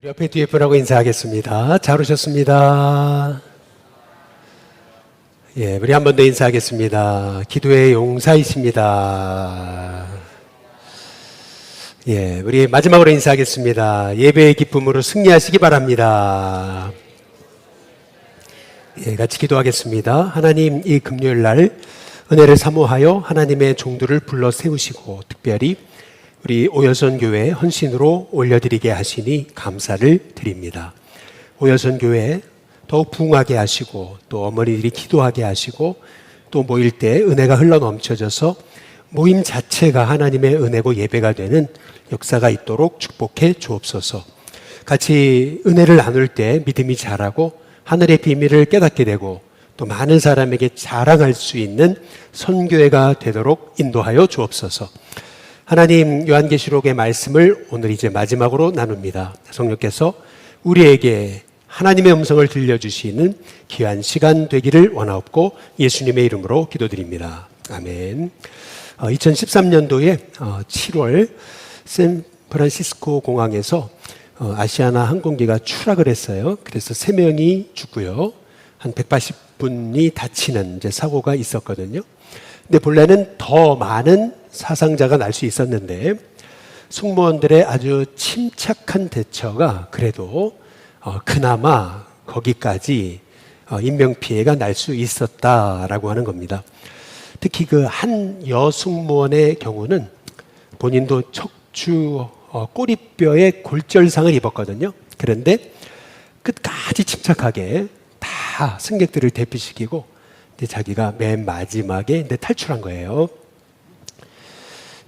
옆에 뒤에 분하고 인사하겠습니다. 잘 오셨습니다. 예, 우리 한 번 더 인사하겠습니다. 기도의 용사이십니다. 예, 우리 마지막으로 인사하겠습니다. 예배의 기쁨으로 승리하시기 바랍니다. 예, 같이 기도하겠습니다. 하나님, 이 금요일 날 은혜를 사모하여 하나님의 종들을 불러 세우시고 특별히 우리 오여선교회 헌신으로 올려드리게 하시니 감사를 드립니다. 오여선교회 더욱 부흥하게 하시고 또 어머니들이 기도하게 하시고 또 모일 때 은혜가 흘러넘쳐져서 모임 자체가 하나님의 은혜고 예배가 되는 역사가 있도록 축복해 주옵소서. 같이 은혜를 나눌 때 믿음이 자라고 하늘의 비밀을 깨닫게 되고 또 많은 사람에게 자랑할 수 있는 선교회가 되도록 인도하여 주옵소서. 하나님, 요한계시록의 말씀을 오늘 이제 마지막으로 나눕니다. 성령께서 우리에게 하나님의 음성을 들려주시는 귀한 시간 되기를 원하옵고 예수님의 이름으로 기도드립니다. 아멘. 2013년도에 7월 샌프란시스코 공항에서 아시아나 항공기가 추락을 했어요. 그래서 3명이 죽고요. 한 180분이 다치는 이제 사고가 있었거든요. 근데 본래는 더 많은 사상자가 날 수 있었는데 승무원들의 아주 침착한 대처가 그래도 그나마 거기까지 인명피해가 날 수 있었다라고 하는 겁니다. 특히 그 한 여승무원의 경우는 본인도 척추 꼬리뼈에 골절상을 입었거든요. 그런데 끝까지 침착하게 다 승객들을 대피시키고 자기가 맨 마지막에 탈출한 거예요.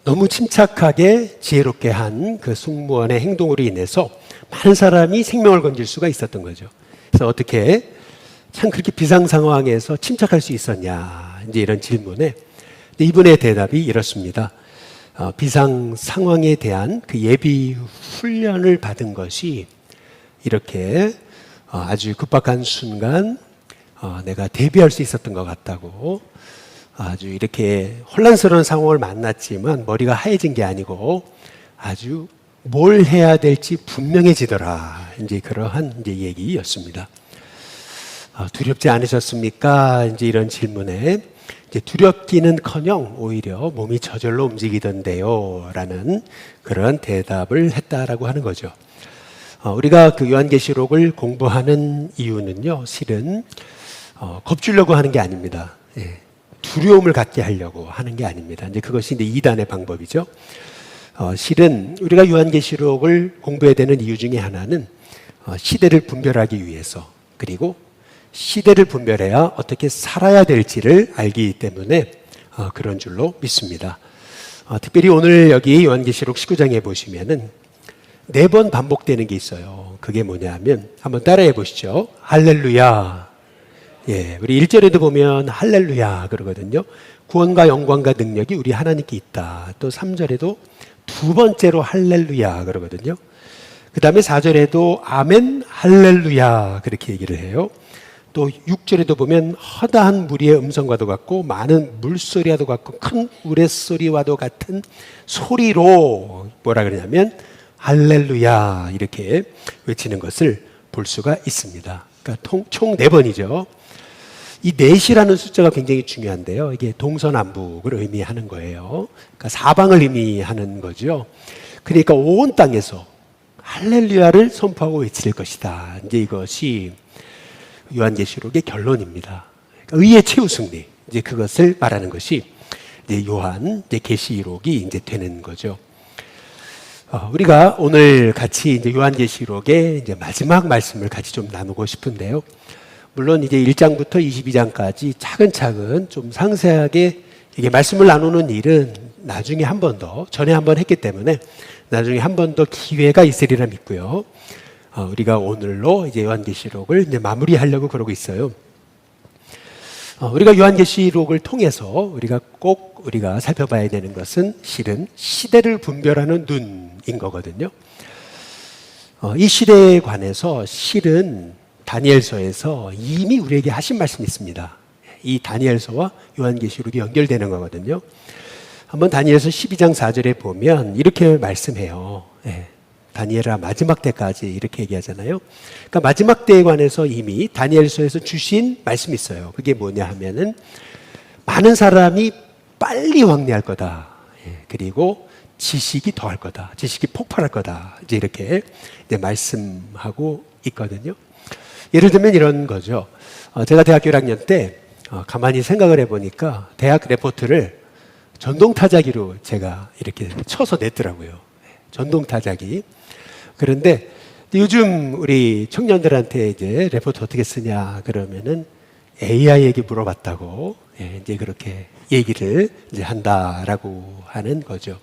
너무 침착하게 지혜롭게 한 그 승무원의 행동으로 인해서 많은 사람이 생명을 건질 수가 있었던 거죠. 그래서 어떻게 참 그렇게 비상 상황에서 침착할 수 있었냐, 이제 이런 질문에 이분의 대답이 이렇습니다. 비상 상황에 대한 그 예비 훈련을 받은 것이 이렇게 아주 급박한 순간 내가 대비할 수 있었던 것 같다고, 아주 이렇게 혼란스러운 상황을 만났지만 머리가 하얘진 게 아니고 아주 뭘 해야 될지 분명해지더라. 이제 그러한 이제 얘기였습니다. 두렵지 않으셨습니까? 이제 이런 질문에 이제 두렵기는커녕 오히려 몸이 저절로 움직이던데요라는 그런 대답을 했다라고 하는 거죠. 우리가 그 요한계시록을 공부하는 이유는요, 실은 겁주려고 하는 게 아닙니다. 예. 두려움을 갖게 하려고 하는 게 아닙니다. 이제 그것이 이제 이단의 방법이죠. 실은 우리가 요한계시록을 공부해야 되는 이유 중에 하나는 시대를 분별하기 위해서, 그리고 시대를 분별해야 어떻게 살아야 될지를 알기 때문에 그런 줄로 믿습니다. 특별히 오늘 여기 요한계시록 19장에 보시면은 4번 반복되는 게 있어요. 그게 뭐냐면 한번 따라해 보시죠. 할렐루야. 예, 우리 1절에도 보면 할렐루야 그러거든요. 구원과 영광과 능력이 우리 하나님께 있다. 또 3절에도 두 번째로 할렐루야 그러거든요. 그 다음에 4절에도 아멘 할렐루야 그렇게 얘기를 해요. 또 6절에도 보면 허다한 무리의 음성과도 같고 많은 물소리와도 같고 큰 우레소리와도 같은 소리로 뭐라 그러냐면 할렐루야 이렇게 외치는 것을 볼 수가 있습니다. 그러니까 총 4번이죠. 이 넷이라는 숫자가 굉장히 중요한데요. 이게 동서남북을 의미하는 거예요. 그러니까 사방을 의미하는 거죠. 그러니까 온 땅에서 할렐루야를 선포하고 외칠 것이다. 이제 이것이 요한계시록의 결론입니다. 그러니까 의의 최후 승리. 이제 그것을 말하는 것이 이제 요한 계시록이 이제 되는 거죠. 우리가 오늘 같이 이제 요한계시록의 이제 마지막 말씀을 같이 좀 나누고 싶은데요. 물론 이제 1장부터 22장까지 차근차근 좀 상세하게 이게 말씀을 나누는 일은 나중에 한 번 더, 전에 한 번 했기 때문에 나중에 한 번 더 기회가 있으리라 믿고요. 우리가 오늘로 이제 요한계시록을 이제 마무리하려고 그러고 있어요. 우리가 요한계시록을 통해서 우리가 꼭 살펴봐야 되는 것은 실은 시대를 분별하는 눈인 거거든요. 이 시대에 관해서 실은 다니엘서에서 이미 우리에게 하신 말씀이 있습니다. 이 다니엘서와 요한계시록이 연결되는 거거든요. 한번 다니엘서 12장 4절에 보면 이렇게 말씀해요. 예. 다니엘아 마지막 때까지 이렇게 얘기하잖아요. 그러니까 마지막 때에 관해서 이미 다니엘서에서 주신 말씀이 있어요. 그게 뭐냐 하면은 많은 사람이 빨리 왕래할 거다. 그리고 지식이 더할 거다. 지식이 폭발할 거다. 이제 이렇게 이제 말씀하고 있거든요. 예를 들면 이런 거죠. 제가 대학교 1학년 때 가만히 생각을 해보니까 대학 레포트를 전동타자기로 제가 이렇게 쳐서 냈더라고요. 전동타자기. 그런데 요즘 우리 청년들한테 이제 레포트 어떻게 쓰냐 그러면은 AI에게 물어봤다고 이제 그렇게 얘기를 이제 한다라고 하는 거죠.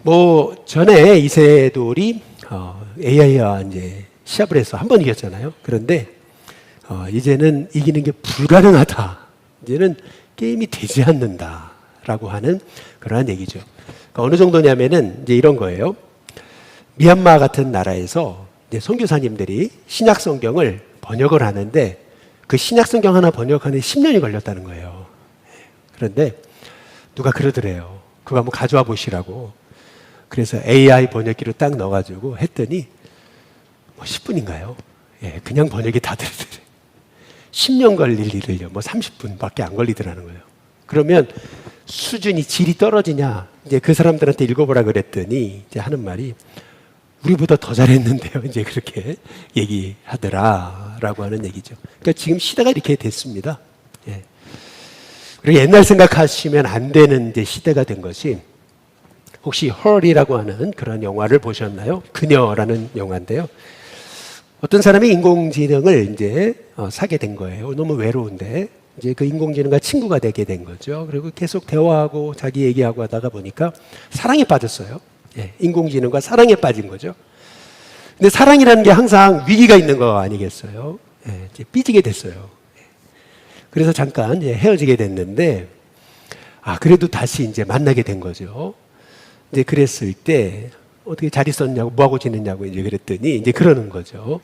뭐 전에 이세돌이 AI와 이제 시합을 해서 한 번 이겼잖아요. 그런데 이제는 이기는 게 불가능하다. 이제는 게임이 되지 않는다라고 하는 그러한 얘기죠. 그러니까 어느 정도냐면은 이제 이런 거예요. 미얀마 같은 나라에서 이제 선교사님들이 신약 성경을 번역을 하는데 그 신약 성경 하나 번역하는 10년이 걸렸다는 거예요. 그런데 누가 그러더래요. 그거 한번 가져와 보시라고. 그래서 AI 번역기로 딱 넣어가지고 했더니 뭐 10분인가요? 그냥 번역이 다 되더래요. 10년 걸릴 일을요. 뭐 30분밖에 안 걸리더라는 거예요. 그러면 수준이 질이 떨어지냐? 이제 그 사람들한테 읽어보라 그랬더니 이제 하는 말이 우리보다 더 잘했는데요. 이제 그렇게 얘기하더라라고 하는 얘기죠. 그러니까 지금 시대가 이렇게 됐습니다. 그리고 옛날 생각하시면 안 되는 이제 시대가 된 것이 혹시 헐이라고 하는 그런 영화를 보셨나요? 그녀라는 영화인데요. 어떤 사람이 인공지능을 이제 사게 된 거예요. 너무 외로운데 이제 그 인공지능과 친구가 되게 된 거죠. 그리고 계속 대화하고 자기 얘기하고 하다가 보니까 사랑에 빠졌어요. 인공지능과 사랑에 빠진 거죠. 근데 사랑이라는 게 항상 위기가 있는 거 아니겠어요? 이제 삐지게 됐어요. 그래서 잠깐 헤어지게 됐는데, 그래도 다시 이제 만나게 된 거죠. 이제 그랬을 때, 어떻게 잘 있었냐고, 뭐하고 지냈냐고 이제 그랬더니, 이제 그러는 거죠.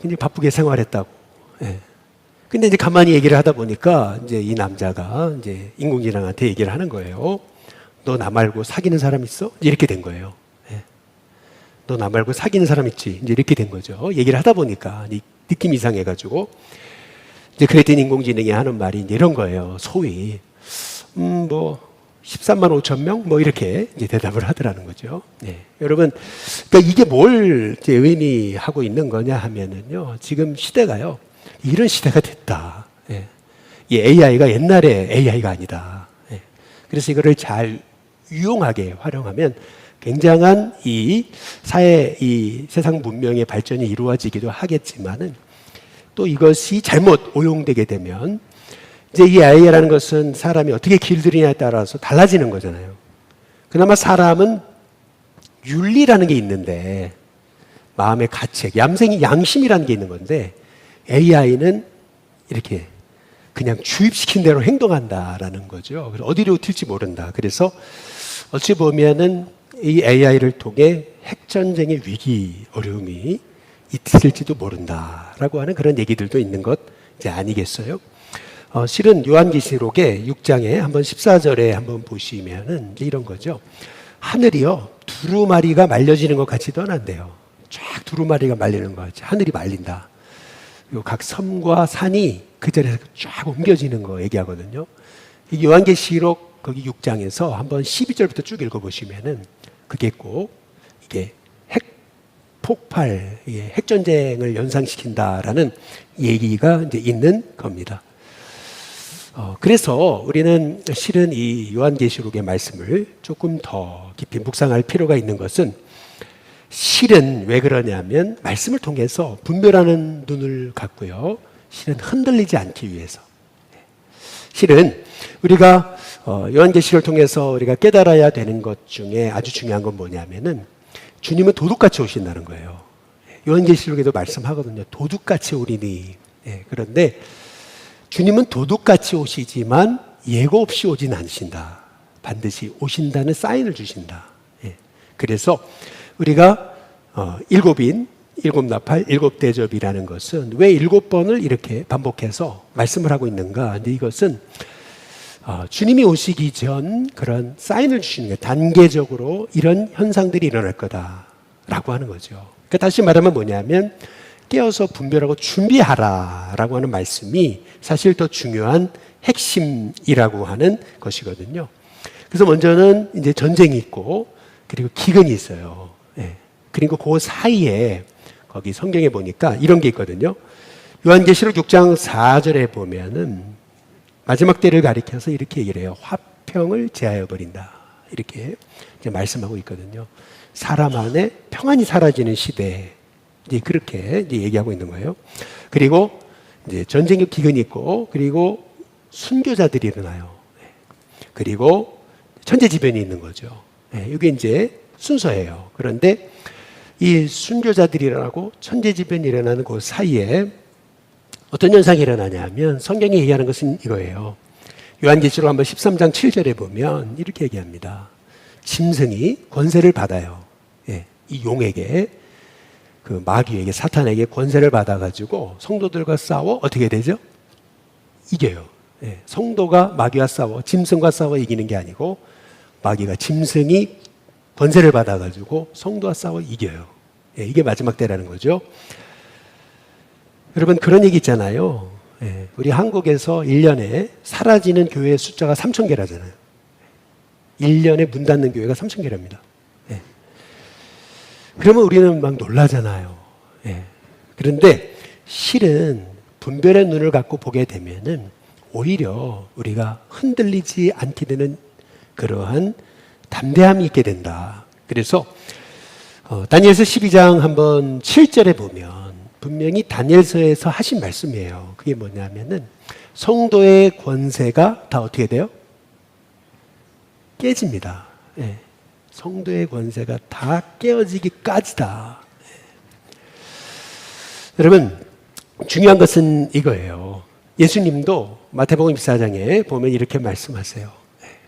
굉장히 바쁘게 생활했다고. 근데 이제 가만히 얘기를 하다 보니까, 이제 이 남자가 이제 인공지능한테 얘기를 하는 거예요. 너 나 말고 사귀는 사람 있어? 이제 이렇게 된 거예요. 너 나 말고 사귀는 사람 있지? 이제 이렇게 된 거죠. 얘기를 하다 보니까, 느낌이 이상해가지고. 이제 그랬더니 인공지능이 하는 말이 이제 이런 거예요. 소위, 13만 5천 명? 뭐 이렇게 이제 대답을 하더라는 거죠. 여러분, 그러니까 이게 뭘 이제 의미하고 있는 거냐 하면은요, 지금 시대가요, 이런 시대가 됐다. 이 AI가 옛날의 AI가 아니다. 그래서 이거를 잘 유용하게 활용하면 굉장한 이 사회, 이 세상 문명의 발전이 이루어지기도 하겠지만은 또 이것이 잘못 오용되게 되면 이제 이 AI라는 것은 사람이 어떻게 길들이냐에 따라서 달라지는 거잖아요. 그나마 사람은 윤리라는 게 있는데 마음의 가책, 양심이라는 게 있는 건데 AI는 이렇게 그냥 주입시킨 대로 행동한다라는 거죠. 그래서 어디로 튈지 모른다. 그래서 어찌 보면은 이 AI를 통해 핵전쟁의 위기, 어려움이 있을지도 모른다라고 하는 그런 얘기들도 있는 것 이제 아니겠어요? 실은 요한계시록의 6장에 한번 14절에 한번 보시면은 이제 이런 거죠. 하늘이요, 두루마리가 말려지는 것 같이 떠난대요. 쫙 두루마리가 말리는 것 같이 하늘이 말린다. 그리고 각 섬과 산이 그 자리에서 쫙 옮겨지는 거 얘기하거든요. 이 요한계시록 거기 6장에서 한번 12절부터 쭉 읽어보시면은 그게 꼭 이게 핵폭발, 핵전쟁을 연상시킨다라는 얘기가 이제 있는 겁니다. 그래서 우리는 실은 이 요한계시록의 말씀을 조금 더 깊이 묵상할 필요가 있는 것은 실은 왜 그러냐면 말씀을 통해서 분별하는 눈을 갖고요. 실은 흔들리지 않기 위해서. 실은 우리가 요한계시를 통해서 우리가 깨달아야 되는 것 중에 아주 중요한 건 뭐냐면은 주님은 도둑같이 오신다는 거예요. 요한계시록에도 말씀하거든요. 도둑같이 오리니. 그런데 주님은 도둑같이 오시지만 예고 없이 오진 않으신다. 반드시 오신다는 사인을 주신다. 그래서 우리가 일곱인, 일곱 나팔, 일곱 대접이라는 것은 왜 7번을 이렇게 반복해서 말씀을 하고 있는가? 근데 이것은 주님이 오시기 전 그런 사인을 주시는 거예요. 단계적으로 이런 현상들이 일어날 거다라고 하는 거죠. 그러니까 다시 말하면 뭐냐면 깨어서 분별하고 준비하라라고 하는 말씀이 사실 더 중요한 핵심이라고 하는 것이거든요. 그래서 먼저는 이제 전쟁이 있고 그리고 기근이 있어요. 예. 그리고 그 사이에 거기 성경에 보니까 이런 게 있거든요. 요한계시록 6장 4절에 보면은 마지막 때를 가리켜서 이렇게 얘기를 해요. 화평을 제하여 버린다. 이렇게 이제 말씀하고 있거든요. 사람 안에 평안이 사라지는 시대. 이제 그렇게 이제 얘기하고 있는 거예요. 그리고 이제 전쟁의 기근이 있고, 그리고 순교자들이 일어나요. 그리고 천재지변이 있는 거죠. 이게 이제 순서예요. 그런데 이 순교자들이 일어나고 천재지변이 일어나는 그 사이에 어떤 현상이 일어나냐면 성경이 얘기하는 것은 이거예요. 요한계시록 한번 13장 7절에 보면 이렇게 얘기합니다. 짐승이 권세를 받아요. 이 용에게, 그 마귀에게, 사탄에게 권세를 받아가지고 성도들과 싸워 어떻게 되죠? 이겨요. 성도가 마귀와 싸워, 짐승과 싸워 이기는 게 아니고 마귀가, 짐승이 권세를 받아가지고 성도와 싸워 이겨요. 이게 마지막 때라는 거죠. 여러분, 그런 얘기 있잖아요. 우리 한국에서 1년에 사라지는 교회 숫자가 3,000개라잖아요. 1년에 문 닫는 교회가 3,000개랍니다. 그러면 우리는 막 놀라잖아요. 그런데 실은 분별의 눈을 갖고 보게 되면은 오히려 우리가 흔들리지 않게 되는 그러한 담대함이 있게 된다. 그래서 다니엘서 12장 한번 7절에 보면 분명히 다니엘서에서 하신 말씀이에요. 그게 뭐냐면은 성도의 권세가 다 어떻게 돼요? 깨집니다. 성도의 권세가 다 깨어지기까지다. 여러분, 중요한 것은 이거예요. 예수님도 마태복음 24장에 보면 이렇게 말씀하세요.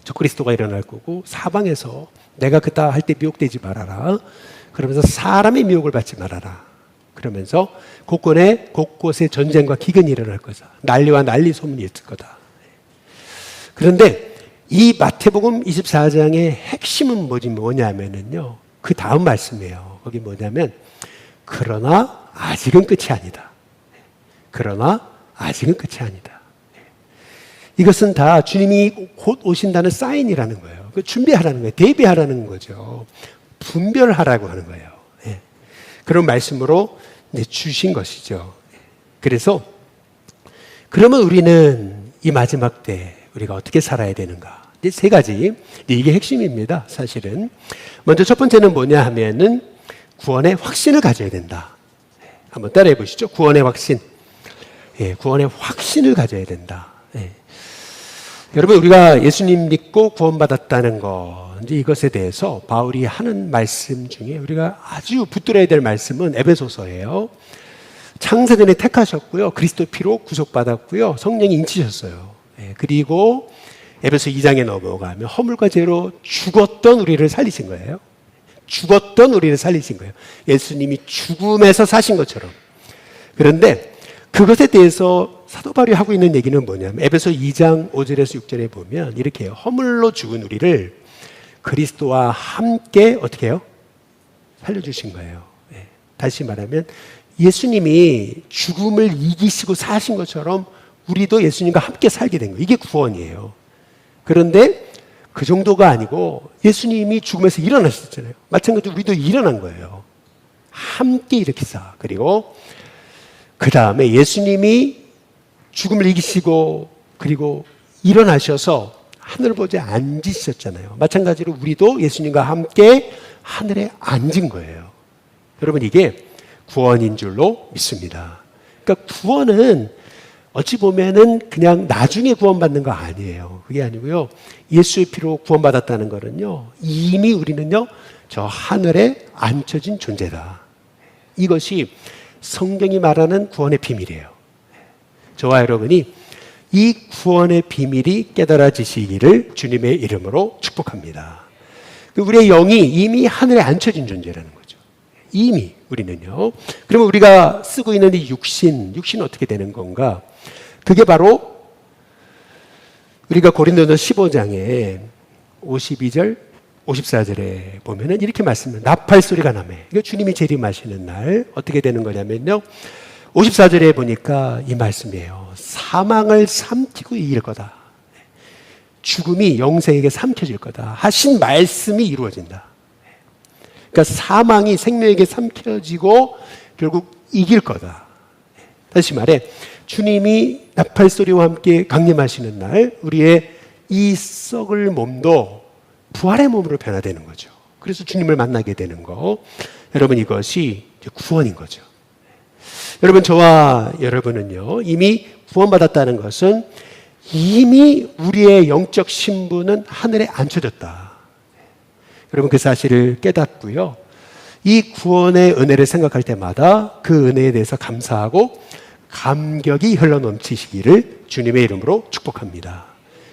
적그리스도가 일어날 거고 사방에서 내가 그따 할 때 미혹되지 말아라. 그러면서 사람의 미혹을 받지 말아라. 그러면서 곳곳에 전쟁과 기근이 일어날 거다. 난리와 난리 소문이 있을 거다. 그런데 이 마태복음 24장의 핵심은 뭐냐면요. 그 다음 말씀이에요. 거기 뭐냐면 그러나 아직은 끝이 아니다. 그러나 아직은 끝이 아니다. 이것은 다 주님이 곧 오신다는 사인이라는 거예요. 준비하라는 거예요. 대비하라는 거죠. 분별하라고 하는 거예요. 그런 말씀으로 이제 주신 것이죠. 그래서 그러면 우리는 이 마지막 때 우리가 어떻게 살아야 되는가? 이제 세 가지. 이게 핵심입니다. 사실은. 먼저 첫 번째는 뭐냐 하면은 구원의 확신을 가져야 된다. 한번 따라해 보시죠. 구원의 확신. 구원의 확신을 가져야 된다. 여러분, 우리가 예수님 믿고 구원받았다는 것, 이제 이것에 대해서 바울이 하는 말씀 중에 우리가 아주 붙들어야 될 말씀은 에베소서예요. 창세전에 택하셨고요. 그리스도 피로 구속받았고요. 성령이 인치셨어요. 그리고 에베소 2장에 넘어가면 허물과 죄로 죽었던 우리를 살리신 거예요. 죽었던 우리를 살리신 거예요. 예수님이 죽음에서 사신 것처럼. 그런데 그것에 대해서 사도 바울이 하고 있는 얘기는 뭐냐면 에베소 2장 5절에서 6절에 보면 이렇게 해요. 허물로 죽은 우리를 그리스도와 함께 어떻게 해요? 살려주신 거예요. 다시 말하면 예수님이 죽음을 이기시고 사신 것처럼 우리도 예수님과 함께 살게 된 거예요. 이게 구원이에요. 그런데 그 정도가 아니고 예수님이 죽음에서 일어나셨잖아요. 마찬가지로 우리도 일어난 거예요. 함께 일으키사. 그리고 그 다음에 예수님이 죽음을 이기시고 그리고 일어나셔서 하늘 보좌에 앉으셨잖아요. 마찬가지로 우리도 예수님과 함께 하늘에 앉은 거예요. 여러분, 이게 구원인 줄로 믿습니다. 그러니까 구원은 어찌 보면은 그냥 나중에 구원받는 거 아니에요. 그게 아니고요. 예수의 피로 구원받았다는 거는요. 이미 우리는요. 저 하늘에 앉혀진 존재다. 이것이 성경이 말하는 구원의 비밀이에요. 저와 여러분이 이 구원의 비밀이 깨달아지시기를 주님의 이름으로 축복합니다. 우리의 영이 이미 하늘에 앉혀진 존재라는 거죠. 이미 우리는요. 그러면 우리가 쓰고 있는 이 육신은 어떻게 되는 건가? 그게 바로 우리가 고린도서 15장에 52절, 54절에 보면은 이렇게 말씀합니다. 나팔 소리가 나매. 이거 주님이 재림하시는 날 어떻게 되는 거냐면요. 54절에 보니까 이 말씀이에요. 사망을 삼키고 이길 거다. 죽음이 영생에게 삼켜질 거다. 하신 말씀이 이루어진다. 그러니까 사망이 생명에게 삼켜지고 결국 이길 거다. 다시 말해 주님이 나팔 소리와 함께 강림하시는 날 우리의 이 썩을 몸도 부활의 몸으로 변화되는 거죠. 그래서 주님을 만나게 되는 거. 여러분 이것이 구원인 거죠. 여러분 저와 여러분은요 이미 구원받았다는 것은 이미 우리의 영적 신분은 하늘에 앉혀졌다. 여러분 그 사실을 깨닫고요. 이 구원의 은혜를 생각할 때마다 그 은혜에 대해서 감사하고 감격이 흘러넘치시기를 주님의 이름으로 축복합니다.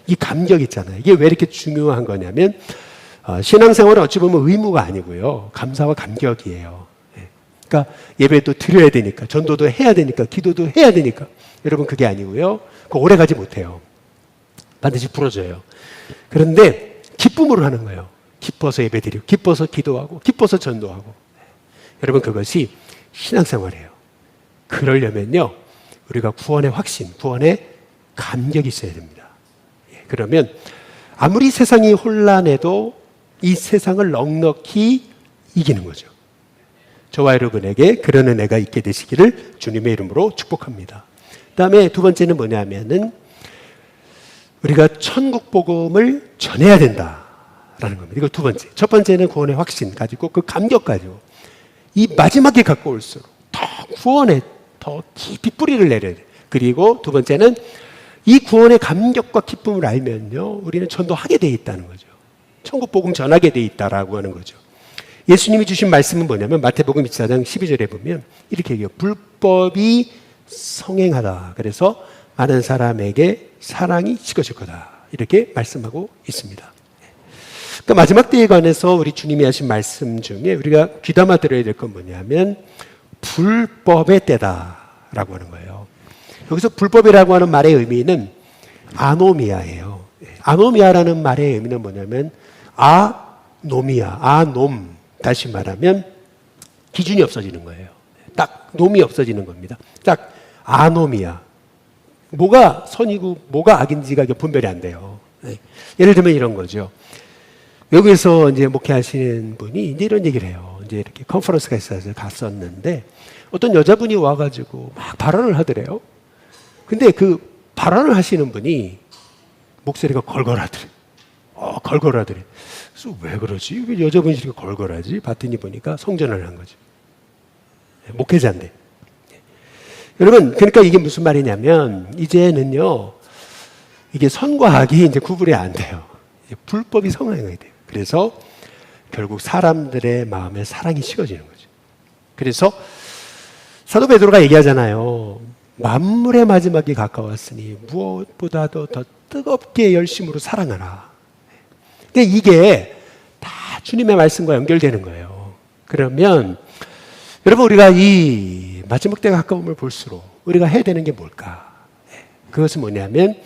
이 감격 있잖아요. 이게 왜 이렇게 중요한 거냐면 신앙생활은 어찌 보면 의무가 아니고요. 감사와 감격이에요. 그러니까 예배도 드려야 되니까 전도도 해야 되니까 기도도 해야 되니까 여러분 그게 아니고요. 그거 오래 가지 못해요. 반드시 부러져요. 그런데 기쁨으로 하는 거예요. 기뻐서 예배드리고 기뻐서 기도하고 기뻐서 전도하고 여러분 그것이 신앙생활이에요. 그러려면요 우리가 구원의 확신, 구원의 감격이 있어야 됩니다. 그러면 아무리 세상이 혼란해도 이 세상을 넉넉히 이기는 거죠. 저와 여러분에게 그런 은혜가 있게 되시기를 주님의 이름으로 축복합니다. 그 다음에 두 번째는 뭐냐면은 우리가 천국 복음을 전해야 된다라는 겁니다. 이거 두 번째. 첫 번째는 구원의 확신 가지고 그 감격 가지고 이 마지막에 가까울수록 더 구원에 더 깊이 뿌리를 내려야 돼요. 그리고 두 번째는 이 구원의 감격과 기쁨을 알면요 우리는 전도하게 돼 있다는 거죠. 천국 복음 전하게 돼 있다라고 하는 거죠. 예수님이 주신 말씀은 뭐냐면 마태복음 24장 12절에 보면 이렇게 얘기해요. 불법이 성행하다. 그래서 많은 사람에게 사랑이 식어질 거다. 이렇게 말씀하고 있습니다. 그러니까 마지막 때에 관해서 우리 주님이 하신 말씀 중에 우리가 귀담아 들어야 될 건 뭐냐면 불법의 때다라고 하는 거예요. 여기서 불법이라고 하는 말의 의미는 아노미아예요. 아노미아라는 말의 의미는 뭐냐면 아노미아, 아놈. 다시 말하면 기준이 없어지는 거예요. 딱 놈이 없어지는 겁니다. 딱 아노미아. 뭐가 선이고 뭐가 악인지가 분별이 안 돼요. 예를 들면 이런 거죠. 여기서 이제 목회하시는 분이 이제 이런 얘기를 해요. 이제 이렇게 컨퍼런스가 있어서 갔었는데 어떤 여자분이 와가지고 막 발언을 하더래요. 근데 그 발언을 하시는 분이 목소리가 걸걸하더래. 걸걸하더래. 그래서 왜 그러지? 왜 여자분이 이렇게 걸걸하지? 봤더니 보니까 성전을 한 거죠. 목회자인데. 여러분, 그러니까 이게 무슨 말이냐면, 이제는요, 이게 선과 악이 이제 구분이 안 돼요. 불법이 성행이 돼요. 그래서 결국 사람들의 마음에 사랑이 식어지는 거죠. 그래서 사도 베드로가 얘기하잖아요. 만물의 마지막이 가까웠으니 무엇보다도 더 뜨겁게 열심으로 사랑하라. 그러니까 이게 다 주님의 말씀과 연결되는 거예요. 그러면 여러분 우리가 이 마지막 때가 가까움을 볼수록 우리가 해야 되는 게 뭘까? 그것은 뭐냐면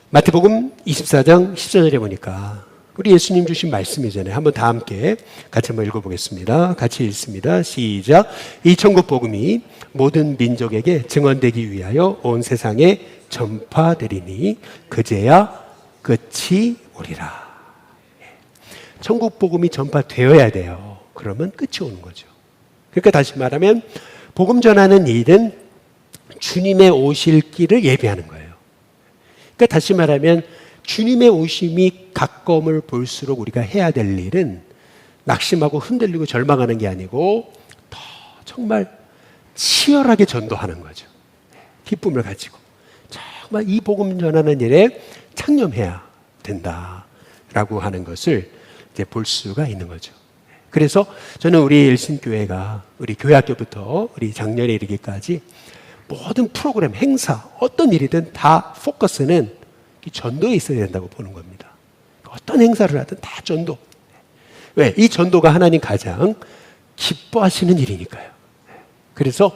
마태복음 24장 14절에 보니까 우리 예수님 주신 말씀이잖아요. 한번 다 함께 같이 한번 읽어보겠습니다. 같이 읽습니다. 시작. 이 천국 복음이 모든 민족에게 증언되기 위하여 온 세상에 전파되리니 그제야 끝이 오리라. 천국 복음이 전파되어야 돼요. 그러면 끝이 오는 거죠. 그러니까 다시 말하면 복음 전하는 일은 주님의 오실 길을 예비하는 거예요. 그러니까 다시 말하면 주님의 오심이 가까움을 볼수록 우리가 해야 될 일은 낙심하고 흔들리고 절망하는 게 아니고 더 정말 치열하게 전도하는 거죠. 기쁨을 가지고 정말 이 복음 전하는 일에 창념해야 된다라고 하는 것을 이제 볼 수가 있는 거죠. 그래서 저는 우리 일신교회가 우리 교회학교부터 우리 작년에 이르기까지 모든 프로그램, 행사, 어떤 일이든 다 포커스는 이 전도에 있어야 된다고 보는 겁니다. 어떤 행사를 하든 다 전도. 왜? 이 전도가 하나님 가장 기뻐하시는 일이니까요. 그래서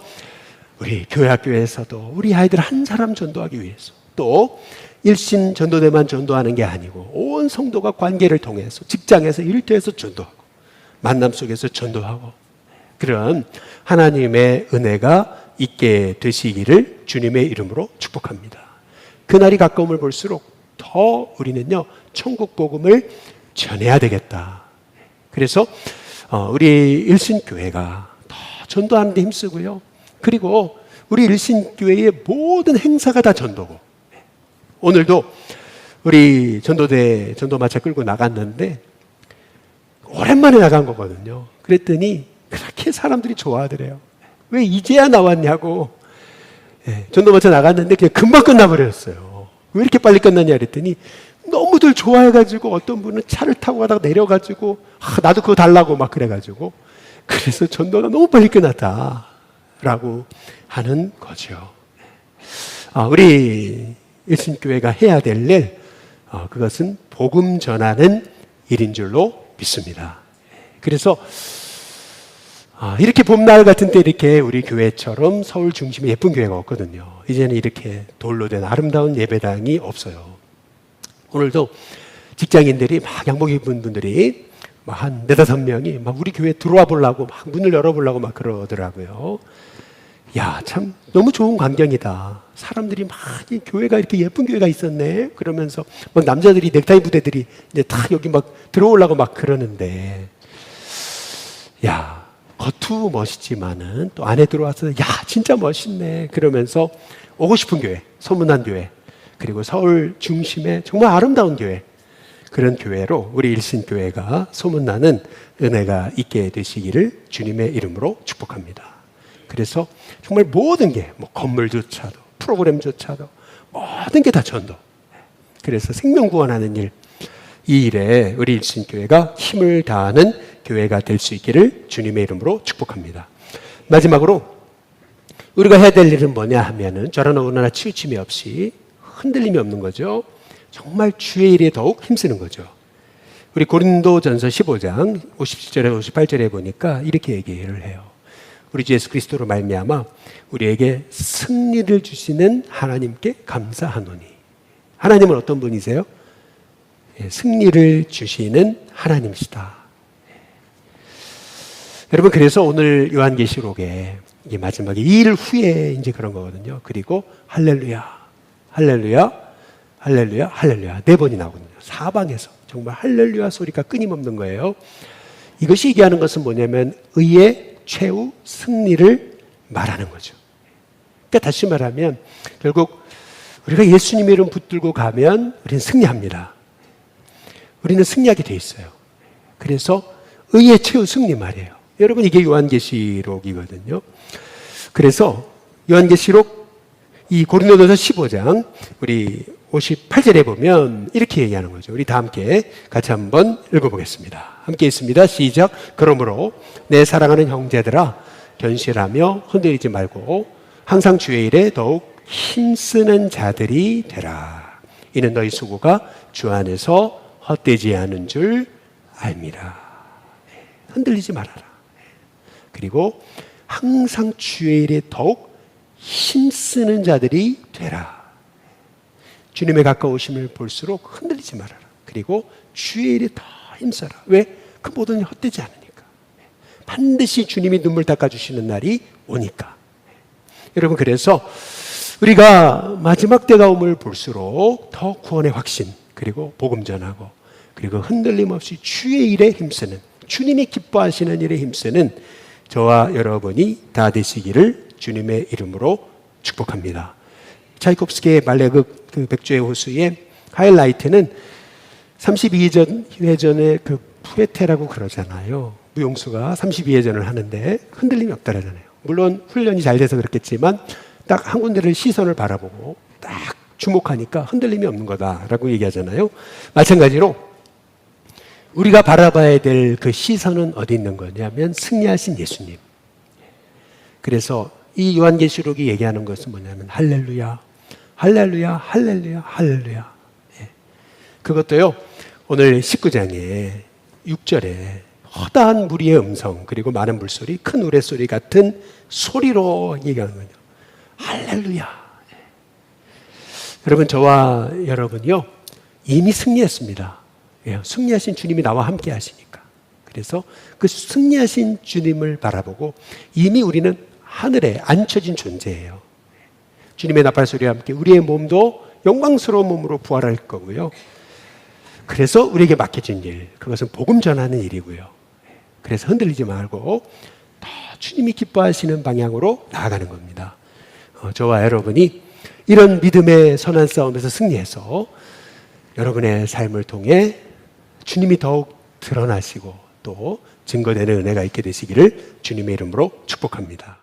우리 교회학교에서도 우리 아이들 한 사람 전도하기 위해서 또 일신 전도대만 전도하는 게 아니고 온 성도가 관계를 통해서 직장에서 일터에서 전도하고 만남 속에서 전도하고 그런 하나님의 은혜가 있게 되시기를 주님의 이름으로 축복합니다. 그날이 가까움을 볼수록 더 우리는요 천국 복음을 전해야 되겠다. 그래서 우리 일신교회가 더 전도하는 데 힘쓰고요. 그리고 우리 일신교회의 모든 행사가 다 전도고 오늘도 우리 전도대 전도마차 끌고 나갔는데 오랜만에 나간 거거든요. 그랬더니 그렇게 사람들이 좋아하더래요. 왜 이제야 나왔냐고. 전도마차 나갔는데 그냥 금방 끝나버렸어요. 왜 이렇게 빨리 끝났냐 그랬더니 너무들 좋아해가지고 어떤 분은 차를 타고 가다가 내려가지고 나도 그거 달라고 막 그래가지고 그래서 전도가 너무 빨리 끝났다라고 하는 거죠. 우리 일신교회가 해야 될 일, 그것은 복음 전하는 일인 줄로 믿습니다. 그래서 이렇게 봄날 같은 때 이렇게 우리 교회처럼 서울 중심에 예쁜 교회가 없거든요. 이제는 이렇게 돌로 된 아름다운 예배당이 없어요. 오늘도 직장인들이 막 양복 입은 분들이 막 한 4-5명이 막 우리 교회 들어와 보려고 막 문을 열어보려고 막 그러더라고요. 야, 참 너무 좋은 광경이다. 사람들이 막 교회가 이렇게 예쁜 교회가 있었네. 그러면서 막 남자들이 넥타이 부대들이 이제 다 여기 막 들어오려고 막 그러는데, 야, 겉으로 멋있지만은 또 안에 들어와서 야, 진짜 멋있네. 그러면서 오고 싶은 교회, 소문난 교회, 그리고 서울 중심의 정말 아름다운 교회, 그런 교회로 우리 일신교회가 소문나는 은혜가 있게 되시기를 주님의 이름으로 축복합니다. 그래서 정말 모든 게 뭐 건물조차도 프로그램조차도 모든 게 다 전도. 그래서 생명 구원하는 일, 이 일에 우리 일신교회가 힘을 다하는 교회가 될 수 있기를 주님의 이름으로 축복합니다. 마지막으로 우리가 해야 될 일은 뭐냐 하면은 저런 어느 치우침이 없이 흔들림이 없는 거죠. 정말 주의 일에 더욱 힘쓰는 거죠. 우리 고린도전서 15장 57절에 58절에 보니까 이렇게 얘기를 해요. 우리 주 예수 그리스도로 말미암아 우리에게 승리를 주시는 하나님께 감사하노니. 하나님은 어떤 분이세요? 승리를 주시는 하나님이시다. 여러분, 그래서 오늘 요한계시록에 이게 마지막에 이 일 후에 이제 그런 거거든요. 그리고 할렐루야, 할렐루야, 할렐루야, 할렐루야 4번이 나오거든요. 사방에서 정말 할렐루야 소리가 끊임없는 거예요. 이것이 얘기하는 것은 뭐냐면 의의 최후 승리를 말하는 거죠. 그러니까 다시 말하면 결국 우리가 예수님의 이름 붙들고 가면 우리는 승리합니다. 우리는 승리하게 돼 있어요. 그래서 의의 최후 승리 말이에요. 여러분, 이게 요한계시록이거든요. 그래서 요한계시록 이 고린도전서 15장 우리 58절에 보면 이렇게 얘기하는 거죠. 우리 다 함께 같이 한번 읽어보겠습니다. 함께 있습니다. 시작. 그러므로 내 사랑하는 형제들아 견실하며 흔들리지 말고 항상 주의 일에 더욱 힘쓰는 자들이 되라. 이는 너희 수고가 주 안에서 헛되지 않은 줄 알미라. 흔들리지 말아라. 그리고 항상 주의 일에 더욱 힘쓰는 자들이 되라. 주님의 가까우심을 볼수록 흔들리지 말아라. 그리고 주의 일에 더 힘써라. 왜? 그 모든 일 헛되지 않으니까. 반드시 주님이 눈물 닦아주시는 날이 오니까. 여러분, 그래서 우리가 마지막 때가 오을 볼수록 더 구원의 확신, 그리고 복음 전하고, 그리고 흔들림 없이 주의 일에 힘쓰는, 주님이 기뻐하시는 일에 힘쓰는 저와 여러분이 다 되시기를 주님의 이름으로 축복합니다. 차이콥스키의 발레극 그 백조의 호수의 하이라이트는 32회전의 그 푸에테라고 그러잖아요. 무용수가 32회전을 하는데 흔들림이 없다라잖아요. 물론 훈련이 잘 돼서 그렇겠지만 딱 한 군데를 시선을 바라보고 딱 주목하니까 흔들림이 없는 거다라고 얘기하잖아요. 마찬가지로 우리가 바라봐야 될 그 시선은 어디 있는 거냐면 승리하신 예수님. 그래서 이 요한계시록이 얘기하는 것은 뭐냐면 할렐루야, 할렐루야, 할렐루야, 할렐루야. 그것도요, 오늘 19장에 6절에 허다한 무리의 음성, 그리고 많은 물소리, 큰 우레소리 같은 소리로 얘기하는 거죠. 할렐루야. 여러분, 저와 여러분이요, 이미 승리했습니다. 예, 승리하신 주님이 나와 함께 하시니까. 그래서 그 승리하신 주님을 바라보고 이미 우리는 하늘에 앉혀진 존재예요. 주님의 나팔소리와 함께 우리의 몸도 영광스러운 몸으로 부활할 거고요. 그래서 우리에게 맡겨진 일, 그것은 복음 전하는 일이고요. 그래서 흔들리지 말고 더 주님이 기뻐하시는 방향으로 나아가는 겁니다. 저와 여러분이 이런 믿음의 선한 싸움에서 승리해서 여러분의 삶을 통해 주님이 더욱 드러나시고 또 증거되는 은혜가 있게 되시기를 주님의 이름으로 축복합니다.